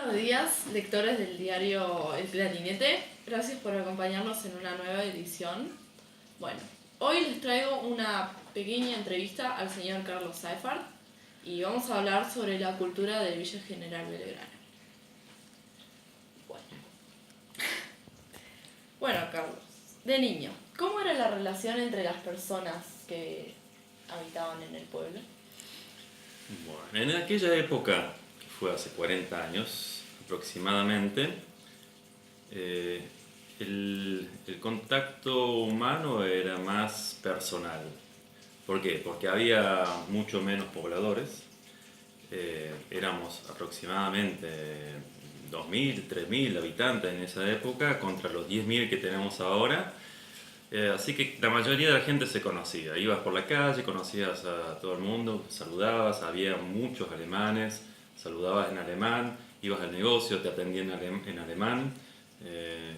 Buenos días, lectores del diario El Clarinete. Gracias por acompañarnos en una nueva edición. Bueno, hoy les traigo una pequeña entrevista al señor Carlos Seifert y vamos a hablar sobre la cultura de Villa General Belgrano. Bueno, bueno, Carlos, de niño, ¿cómo era la relación entre las personas que habitaban en el pueblo? Bueno, en aquella época, que fue hace 40 años aproximadamente, eh, el contacto humano era más personal. ¿Por qué? Porque había mucho menos pobladores. Éramos aproximadamente 2.000, 3.000 habitantes en esa época contra los 10.000 que tenemos ahora. Así que la mayoría de la gente se conocía. Ibas por la calle, conocías a todo el mundo, saludabas, había muchos alemanes, saludabas en alemán, ibas al negocio, te atendían en alemán, eh,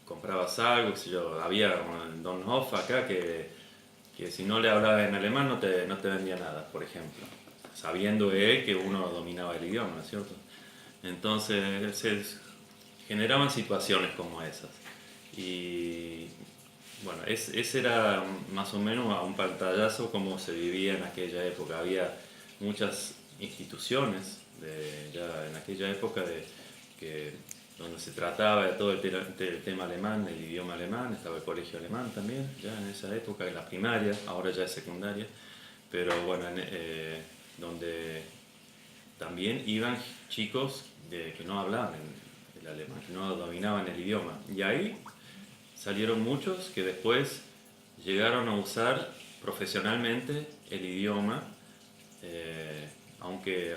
comprabas algo, qué sé yo. Había un Don Hoff acá que si no le hablabas en alemán no te vendía nada, por ejemplo, sabiendo él que uno dominaba el idioma, ¿no es cierto? Entonces se generaban situaciones como esas. Y bueno, ese era más o menos a un pantallazo como se vivía en aquella época. Había muchas instituciones ya en aquella época que, donde se trataba de todo el tema alemán, el idioma alemán. Estaba el colegio alemán también, ya en esa época, en la primaria, ahora ya es secundaria. Pero bueno, donde también iban chicos que no hablaban el alemán, que no dominaban el idioma. Y ahí salieron muchos que después llegaron a usar profesionalmente el idioma, aunque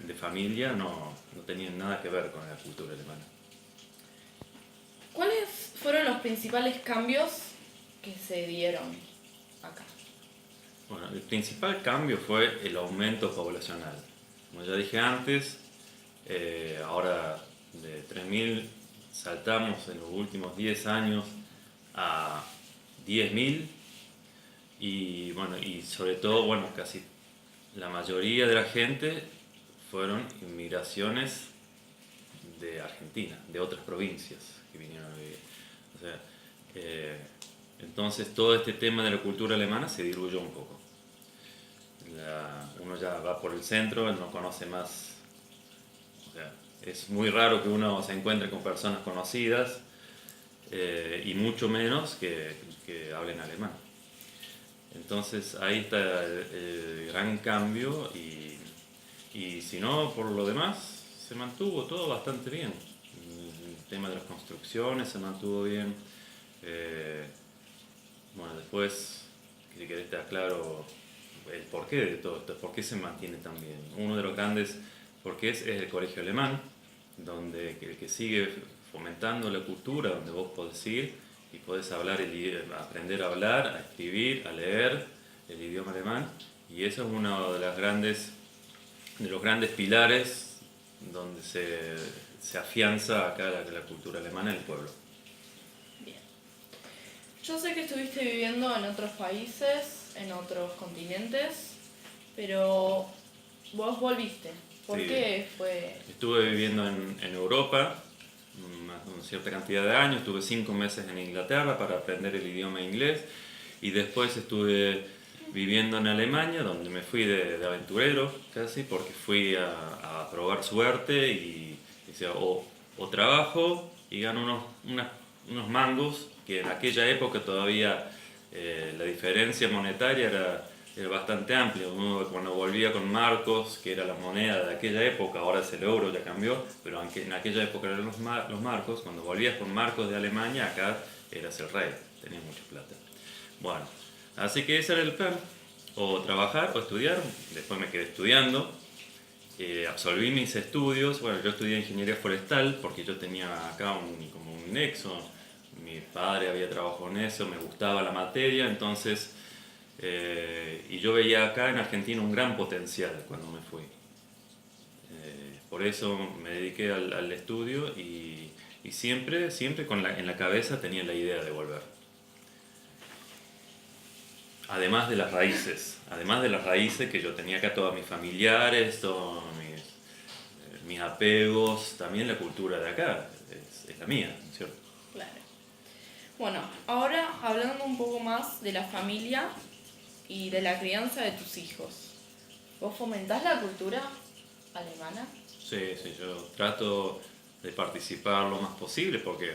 de familia no tenían nada que ver con la cultura alemana. ¿Cuáles fueron los principales cambios que se dieron acá? Bueno, el principal cambio fue el aumento poblacional. Como ya dije antes, ahora de 3.000 saltamos en los últimos 10 años a 10.000 y bueno, y sobre todo, bueno, casi la mayoría de la gente fueron inmigraciones de Argentina, de otras provincias que vinieron a vivir. O sea, eh, entonces todo este tema de la cultura alemana se diluyó un poco. Uno ya va por el centro, no conoce más. O sea, es muy raro que uno se encuentre con personas conocidas y mucho menos que hablen alemán. Entonces ahí está el gran cambio y si no, por lo demás, se mantuvo todo bastante bien. El tema de las construcciones se mantuvo bien. Eh, bueno, después, si querés te aclaro el porqué de todo esto, por qué se mantiene tan bien. Uno de los grandes porqués es el colegio alemán, donde que sigue fomentando la cultura, donde vos podés ir y podés aprender a hablar, a escribir, a leer el idioma alemán, y eso es uno de los grandes pilares donde se afianza acá la cultura alemana en el pueblo. Bien. Yo sé que estuviste viviendo en otros países, en otros continentes, pero vos volviste. ¿Por Sí, qué fue? estuve viviendo en Europa una cierta cantidad de años, estuve 5 meses en Inglaterra para aprender el idioma inglés y después estuve viviendo en Alemania, donde me fui de aventurero casi, porque fui a probar suerte y decía, o trabajo y gano unos mangos, que en aquella época todavía la diferencia monetaria era bastante amplia. Uno cuando volvía con marcos, que era la moneda de aquella época, ahora es el euro, ya cambió, pero aunque en aquella época eran los marcos, cuando volvías con marcos de Alemania, acá eras el rey, tenías mucha plata. Bueno, así que ese era el plan, o trabajar o estudiar. Después me quedé estudiando, absolví mis estudios. Bueno, yo estudié ingeniería forestal porque yo tenía acá como un nexo. Mi padre había trabajado en eso, me gustaba la materia, entonces, y yo veía acá en Argentina un gran potencial cuando me fui. Por eso me dediqué al estudio y siempre en la cabeza tenía la idea de volver. Además de las raíces que yo tenía acá, todos mis familiares, todos mis mis apegos, también la cultura de acá, es la mía, ¿cierto? Claro. Bueno, ahora hablando un poco más de la familia y de la crianza de tus hijos. ¿Vos fomentás la cultura alemana? Sí, sí, yo trato de participar lo más posible porque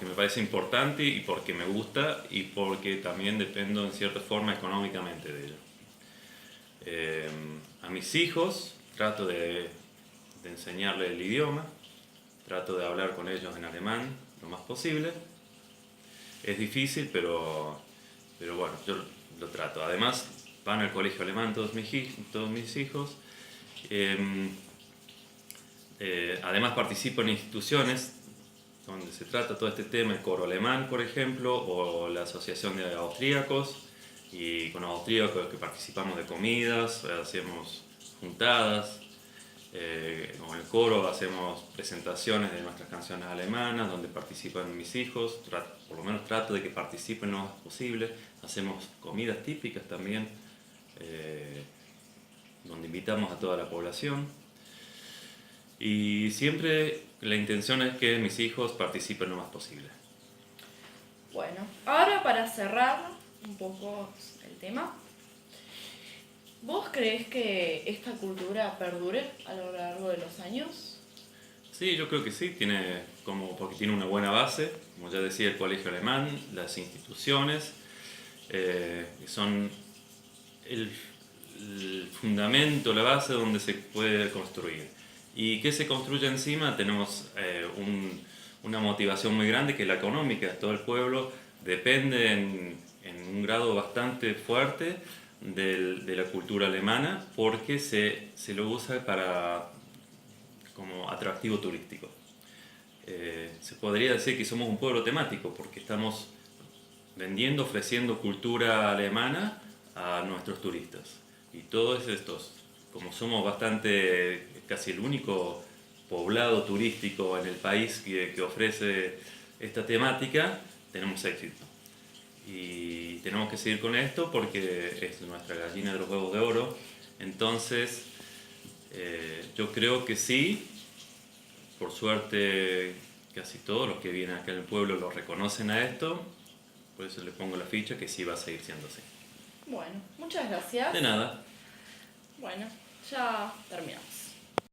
me parece importante y porque me gusta y porque también dependo en cierta forma económicamente de ello. A mis hijos trato de enseñarles el idioma, trato de hablar con ellos en alemán lo más posible. Es difícil, pero bueno, yo lo trato. Además, van al colegio alemán todos mis hijos. Además participo en instituciones donde se trata todo este tema, el coro alemán, por ejemplo, o la asociación de austríacos, y con los austríacos que participamos de comidas, hacemos juntadas, con el coro hacemos presentaciones de nuestras canciones alemanas, donde participan mis hijos, por lo menos trato de que participen lo más posible, hacemos comidas típicas también, donde invitamos a toda la población. Y siempre la intención es que mis hijos participen lo más posible. Bueno, ahora para cerrar un poco el tema, ¿vos creés que esta cultura perdure a lo largo de los años? Sí, yo creo que sí, porque tiene una buena base, como ya decía, el colegio alemán, las instituciones, que son el fundamento, la base donde se puede construir. ¿Y qué se construye encima? Tenemos una motivación muy grande que es la económica. Todo el pueblo depende en un grado bastante fuerte de la cultura alemana porque se lo usa como atractivo turístico. Se podría decir que somos un pueblo temático porque estamos vendiendo, ofreciendo cultura alemana a nuestros turistas. Y todos estos, como somos casi el único poblado turístico en el país que ofrece esta temática, tenemos éxito. Y tenemos que seguir con esto porque es nuestra gallina de los huevos de oro. Entonces, yo creo que sí, por suerte casi todos los que vienen acá en el pueblo lo reconocen a esto, por eso le pongo la ficha que sí va a seguir siendo así. Bueno, muchas gracias. De nada. Bueno, ya terminamos.